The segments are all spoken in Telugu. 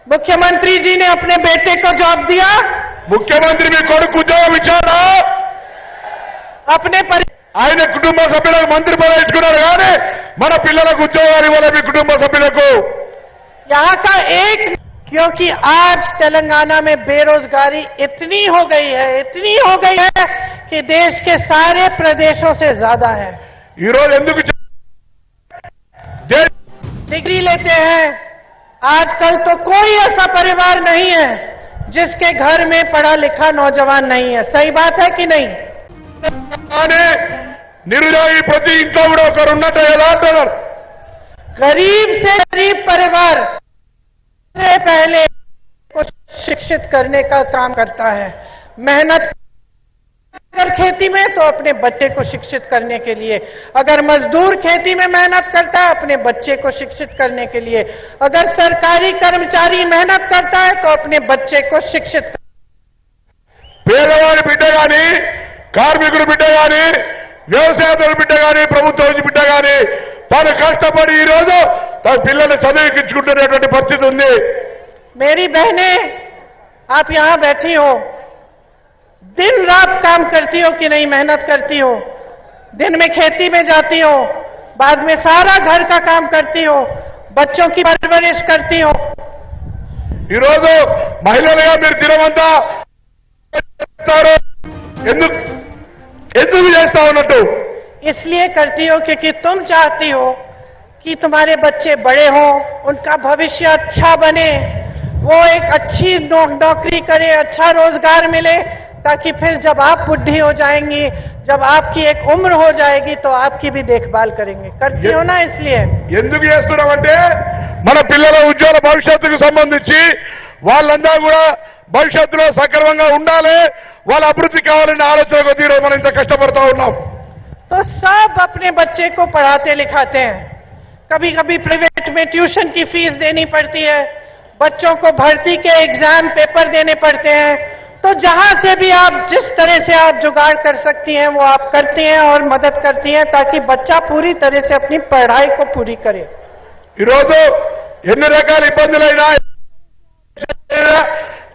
मुख्यमंत्री जी ने अपने बेटे को जॉब दिया, ముఖ్యమంత్రి మీ కొడుకు ఉద్యోగం ఇచ్చారా? अपने ఆయన కుటుంబ సభ్యులకు మంత్రి పదవి ఇచ్చుకున్నారు కానీ మన పిల్లలకు ఉద్యోగాలు ఇవ్వాలి మీ కుటుంబ సభ్యులకు. यहाँ का एक, क्योंकि आज तेलंगाना में बेरोजगारी इतनी हो गई है कि देश के सारे प्रदेशों से ज्यादा है. ఈ రోజు ఎందుకు डिग्री लेते हैं. आजकल तो कोई ऐसा परिवार नहीं है जिसके घर में पढ़ा लिखा नौजवान नहीं है. सही बात है कि नहीं? నిరుద్యోగి ప్రతి ఇంట్లో కూడా ఒకరు ఉన్నట్టు ఎలా అంటున్నారు. गरीब से गरीब परिवार से पहले को शिक्षित करने का काम करता है. मेहनत अगर खेती में तो अपने बच्चे को शिक्षित करने के लिए, अगर मजदूर खेती में मेहनत करता है अपने बच्चे को शिक्षित करने के लिए, अगर सरकारी कर्मचारी मेहनत करता है तो अपने बच्चे को शिक्षित. పేదవాడి బిడ్డ గాని, కార్మికుడి బిడ్డ గాని, వ్యవసాయదారుడి బిడ్డ గాని, ప్రభుత్వం బిడ్డ గాని తాను కష్టపడి ఈ రోజు తన పిల్లల్ని చదివించుకుంటున్నటువంటి పరిస్థితి ఉంది. मेरी बहनें, आप यहां बैठी हो, दिन रात काम करती हो कि नहीं? मेहनत करती हो, दिन में खेती में जाती हो, बाद में सारा घर का काम करती हो, बच्चों की परवरिश करती हो. ఈ రోజు మహిళలుగా మీరు దినమంతా ఎందుకు చేస్తా ఉన్నట్టు? इसलिए करती हो क्योंकि तुम चाहती हो कि तुम्हारे बच्चे बड़े हों, उनका भविष्य अच्छा बने, वो एक अच्छी नौकरी करे, अच्छा रोजगार मिले, ताकि फिर जब आप बुढ़ी हो जाएंगी, जब आपकी एक उम्र हो जाएगी तो आपकी भी देखभाल करेंगे. करती हो ना? इसलिए ఎందుకు చేస్తున్నామంటే మన పిల్లల ఉజ్వల భవిష్యత్తుకు సంబంధించి వాళ్ళందరూ కూడా భవిష్యత్తులో సక్రమంగా ఉండాలి, వాళ్ళ అభివృద్ధి కావాలనే ఆలోచన కొద్దీ మనం ఇంత కష్టపడతా ఉన్నాం. तो सब अपने बच्चे को पढ़ाते लिखाते हैं. कभी कभी प्राइवेट में ट्यूशन की फीस देनी पड़ती है, बच्चों को भर्ती के एग्जाम पेपर देने पड़ते हैं. तो जहां से भी आप जिस तरह से आप जुगाड़ कर सकती हैं वो आप करती हैं और मदद करती हैं ताकि बच्चा पूरी तरह से अपनी पढ़ाई को पूरी करे. ఈ రోజు ఎన్ని రకాల ఇబ్బందులైనా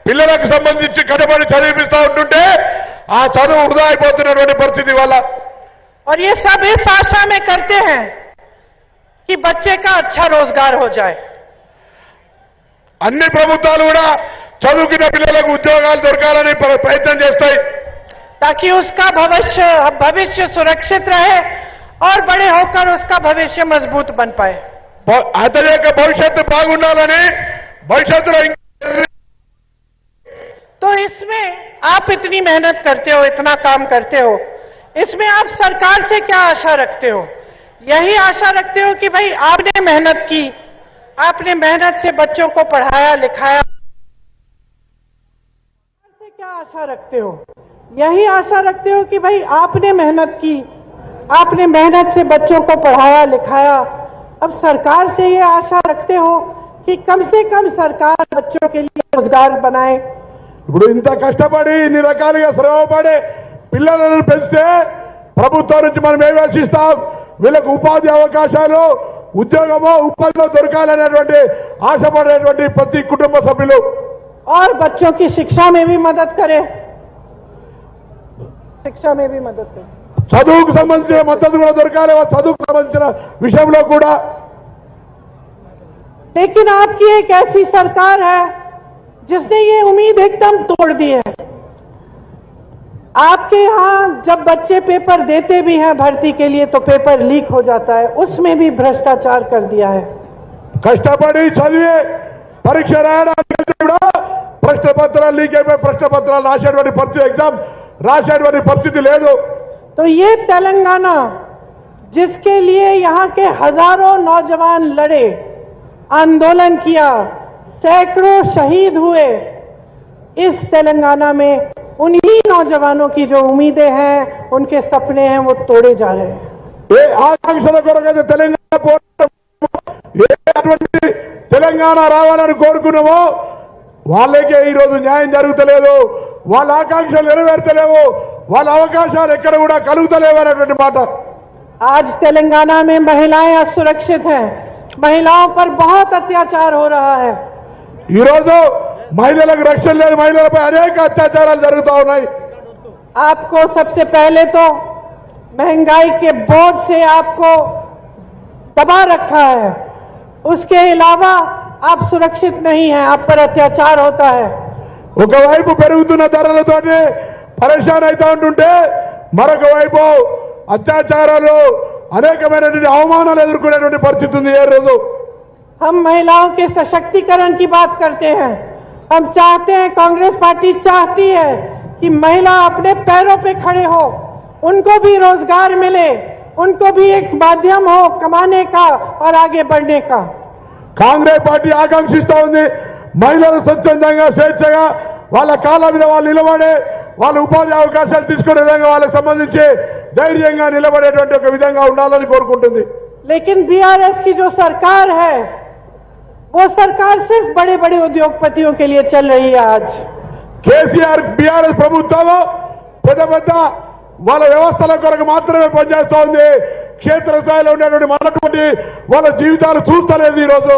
పిల్లలకు సంబంధించి కష్టపడి చదివిస్తా ఉంటుంటే ఆ చదువు వృధా అయిపోతున్నటువంటి పరిస్థితి వల్ల. और ये सब इस आशा में करते हैं कि बच्चे का अच्छा रोजगार हो जाए. అన్ని ప్రభుత్వాలు కూడా చదువుకున్న పిల్లలకు ఉద్యోగాలు దొరకాలని ప్రయత్నం చేస్తాయి, ताकि उसका भविष्य सुरक्षित रहे और बड़े होकर उसका भविष्य मजबूत बन पाए. అతని యొక్క భవిష్యత్తు బాగుండాలని భవిష్యత్తులో. तो इसमें आप इतनी मेहनत करते हो, इतना काम करते हो, इसमें आप सरकार से क्या आशा रखते हो? यही आशा रखते हो कि भाई आपने मेहनत की, आपने मेहनत से बच्चों को पढ़ाया लिखाया. से क्या आशा रखते हो? यही आशा रखते हो कि भाई आपने मेहनत की, आपने मेहनत से बच्चों को पढ़ाया लिखाया. अब सरकार से ये आशा रखते हो कि कम से कम सरकार बच्चों के लिए रोजगार बनाए. ఇప్పుడు ఇంత కష్టపడి ఇన్ని రకాలుగా శ్రమపడి పిల్లలను పెంచితే ప్రభుత్వం నుంచి మనం ఏమి ఆశిస్తాం? వీళ్ళకు ఉపాధి అవకాశాలు, ఉద్యోగమో ఉపాధిలో దొరకాలనేటువంటి ఆశపడేటువంటి ప్రతి కుటుంబ సభ్యులు और बच्चों की शिक्षा में भी मदद करे, చదువుకు సంబంధించిన మద్దతు కూడా దొరకాలి, చదువుకు సంబంధించిన విషయంలో కూడా. लेकिन आपकी एक ऐसी सरकार है जिसने ये उम्मीद एकदम तोड़ दी है. आपके यहां जब बच्चे पेपर देते भी हैं भर्ती के लिए तो पेपर लीक हो जाता है, उसमें भी भ्रष्टाचार कर दिया है. కష్టపడి చదివి పరీక్ష రాయడానికి కూడా ప్రశ్న పత్రాలు లీక్ అయిపోయి ప్రశ్న పత్రాలు రాసేటువంటి పరిస్థితి, ఎగ్జామ్ రాసేటువంటి పరిస్థితి లేదు. तो ये तेलंगाना जिसके लिए यहां के हजारों नौजवान लड़े, आंदोलन किया, सैकड़ों शहीद हुए, इस तेलंगाना में उन्हीं नौजवानों की जो उम्मीदें हैं, उनके सपने हैं, वो तोड़े जा रहे हैं. ఏ ఆకాంక్షల కొరకైతే తెలంగాణ రావాలని కోరుకున్నామో వాళ్ళకే ఈ రోజు న్యాయం జరుగుతలేదు, వాళ్ళ ఆకాంక్షలు నెరవేర్తలేవు, వాళ్ళ అవకాశాలు ఎక్కడ కూడా కలుగుతలేవు అనేటువంటి మాట. आज तेलंगाना में महिलाएं असुरक्षित हैं, महिलाओं पर बहुत अत्याचार हो रहा है. ఈరోజు మహిళలకు రక్షణ లేదు, మహిళలపై అనేక అత్యాచారాలు జరుగుతూ ఉన్నాయి. आपको सबसे पहले तो महंगाई के बोझ से आपको दबा रखा है, उसके अलावा आप सुरक्षित नहीं हैं, आप पर अत्याचार होता है. ఒకవైపు పెరుగుతున్న ధరలతోటి పరేషాన్ అవుతూ ఉంటుంటే మరొక వైపు అత్యాచారాలు అనేకమైనటువంటి అవమానాలు ఎదుర్కొనేటువంటి పరిస్థితి ఉంది. ఏ రోజు हम महिलाओं के सशक्तिकरण की बात करते हैं. हम चाहते हैं, कांग्रेस पार्टी चाहती है कि महिला अपने पैरों पे खड़े हो, उनको भी रोजगार मिले, उनको भी एक माध्यम हो कमाने का और आगे बढ़ने का. కాంగ్రెస్ పార్టీ ఆకాంక్షిస్తూ ఉంది మహిళలు స్వచ్ఛందంగా స్వేచ్ఛగా వాళ్ళ కాళ్ళ మీద వాళ్ళు నిలబడే, వాళ్ళ ఉపాధి అవకాశాలు తీసుకునే విధంగా వాళ్ళకి సంబంధించి ధైర్యంగా నిలబడేటువంటి ఒక విధంగా ఉండాలని కోరుకుంటుంది. लेकिन बीआरएस की जो सरकार है वो सरकार सिर्फ बड़े बड़े उद्योगपतियों के लिए चल रही है. आज కేసీఆర్ బీఆర్ఎస్ ప్రభుత్వం పెద్ద పెద్ద వాళ్ళ వ్యవస్థల కొరకు మాత్రమే పనిచేస్తూ ఉంది. క్షేత్రస్థాయిలో ఉండేటువంటి మనటువంటి వాళ్ళ జీవితాలు చూస్తలేదు. ఈరోజు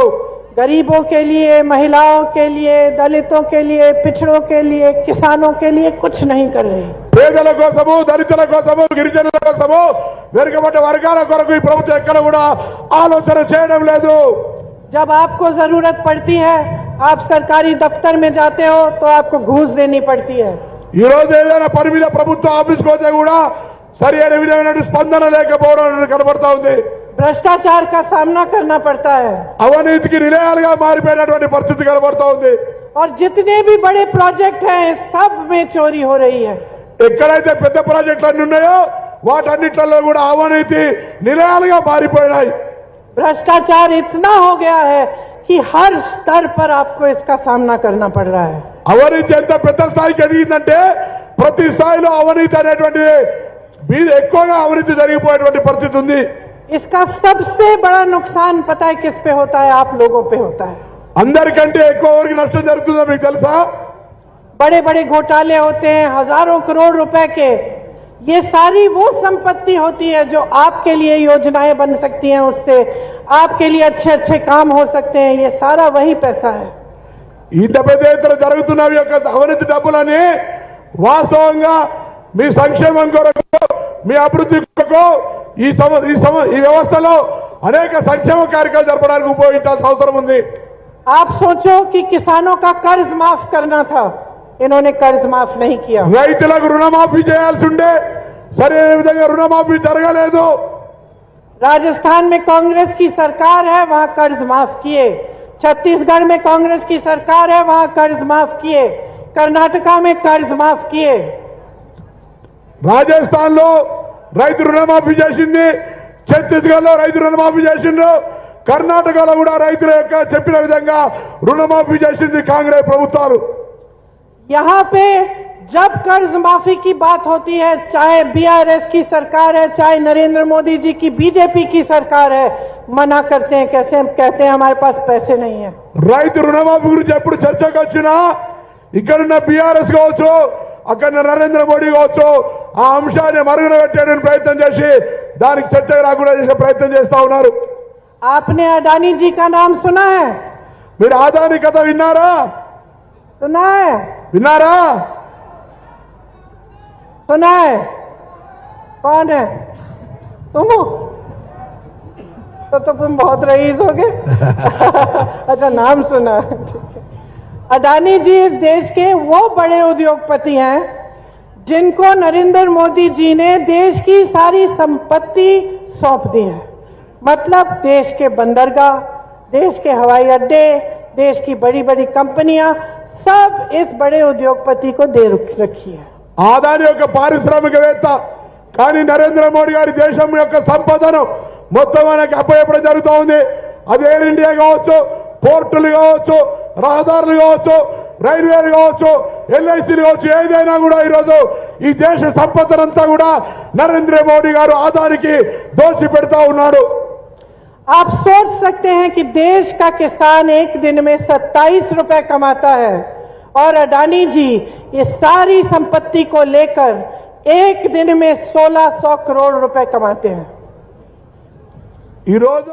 गरीबों के लिए, महिलाओं के लिए, दलितों के लिए, पिछड़ों के लिए, किसानों के लिए कुछ नहीं कर रही. పేదల కోసము, దళితుల కోసము, గిరిజనుల కోసము, వెనుకబడ్డ వర్గాల కొరకు ఈ ప్రభుత్వం ఎక్కడ కూడా ఆలోచన చేయడం లేదు. जब आपको जरूरत पड़ती है, आप सरकारी दफ्तर में जाते हो तो आपको घूस देनी पड़ती है. ఈ రోజు ఏదైనా పని మీద ప్రభుత్వ ఆఫీస్కి పోతే కూడా సరి అయిన విధమైన స్పందన లేకపోవడం కనబడతా ఉంది. भ्रष्टाचार का सामना करना पड़ता है. అవినీతికి నిలయాలుగా మారిపోయినటువంటి పరిస్థితి కనబడతా ఉంది. और जितने भी बड़े प्रोजेक्ट हैं सब में चोरी हो रही है. ఎక్కడైతే పెద్ద ప్రాజెక్టులు అన్ని ఉన్నాయో వాటన్నిట్లలో కూడా అవినీతి నిలయాలుగా మారిపోయినాయి. भ्रष्टाचार इतना हो गया है कि हर स्तर पर आपको इसका सामना करना पड़ रहा है. అవినీతి ఎంత పెద్ద స్థాయికి ఎదిగిందంటే ప్రతి స్థాయిలో అవినీతి అనేటువంటిది ఎక్కువగా అవినీతి జరిగిపోయేటువంటి పరిస్థితి ఉంది. इसका सबसे बड़ा नुकसान पता है किस पे होता है? आप लोगों पे होता है. అందరికంటే ఎక్కువ ఎవరికి నష్టం జరుగుతుందో మీకు తెలుసా? बड़े बड़े घोटाले होते हैं हजारों करोड़ रुपए के. ये सारी वो संपत्ति होती है जो आपके लिए योजनाएं बन सकती हैं, उससे आपके लिए अच्छे अच्छे काम हो सकते हैं. ये सारा वही पैसा है. ఇంత పెద్ద ఎత్తున జరుగుతున్నవి యొక్క అవినీతి డబ్బులని వాస్తవంగా మీ సంక్షేమం కొరకు, మీ అభివృద్ధి కొరకు ఈ వ్యవస్థలో అనేక సంక్షేమ కార్యక్రమాలు జరపడానికి ఉపయోగించాల్సిన అవసరం ఉంది. आप सोचो कि किसानों का कर्ज माफ करना था, इन्होंने कर्ज माफ नहीं किया. రైతులకు రుణమాఫీ చేయాల్సి ఉండే సరైన విధంగా రుణమాఫీ జరగలేదు. राजस्थान में कांग्रेस की सरकार है, वहां कर्ज माफ किए. छत्तीसगढ़ में कांग्रेस की सरकार है, वहां कर्ज माफ किए. कर्नाटका में कर्ज माफ किए. రాజస్థాన్ లో రైతు రుణమాఫీ చేసింది, ఛత్తీస్గఢ్ లో రైతు రుణమాఫీ చేసిండ్రు, కర్ణాటకలో కూడా రైతుల యొక్క చెప్పిన విధంగా రుణమాఫీ చేసింది కాంగ్రెస్ ప్రభుత్వాలు. यहां पे जब कर्ज माफी की बात होती है, चाहे बीआरएस की सरकार है, चाहे नरेंद्र मोदी जी की बीजेपी की सरकार है, मना करते हैं. कैसे? हम कहते हैं हमारे पास पैसे नहीं है. రైతు రుణమాఫీ గురించి ఎప్పుడు చర్చకు వచ్చినా ఇక్కడున్న బీఆర్ఎస్ కావచ్చు, అక్కడ నరేంద్ర మోడీ కావచ్చు, ఆ అంశాన్ని మరుగున పెట్టేటువంటి ప్రయత్నం చేసి దానికి చర్చకు రాకుండా చేసే ప్రయత్నం చేస్తా ఉన్నారు. आपने अडानी जी का नाम सुना है? మీరు ఆదాని కథ విన్నారా? सुना है? విన్నారా? सुना है? कौन है? तुम हो? तो तुम बहुत रईस हो गए. अच्छा, नाम सुना. अडानी जी इस देश के वो बड़े उद्योगपति हैं जिनको नरेंद्र मोदी जी ने देश की सारी संपत्ति सौंप दी है. मतलब देश के बंदरगाह, देश के हवाई अड्डे, देश की बड़ी बड़ी कंपनियां सब इस बड़े उद्योगपति को दे रखी है. ఆదాని యొక్క పారిశ్రామికవేత్త, కానీ నరేంద్ర మోడీ గారి దేశం యొక్క సంపదను మొత్తం ఆయనకి అప్పచెప్పడం జరుగుతూ ఉంది. అది ఎయిర్ ఇండియా కావచ్చు, పోర్టులు కావచ్చు, రహదారులు కావచ్చు, రైల్వేలు కావచ్చు, ఎల్ఐసీలు కావచ్చు, ఏదైనా కూడా ఈరోజు ఈ దేశ సంపదనంతా కూడా నరేంద్ర మోడీ గారు ఆదానికి దోచి పెడతా ఉన్నాడు. आप सोच सकते हैं कि देश का किसान एक दिन में 27 रुपए कमाता है और अडानी जी ये सारी संपत्ति को लेकर एक दिन में 1600 करोड़ रुपए कमाते हैं. ఈ రోజు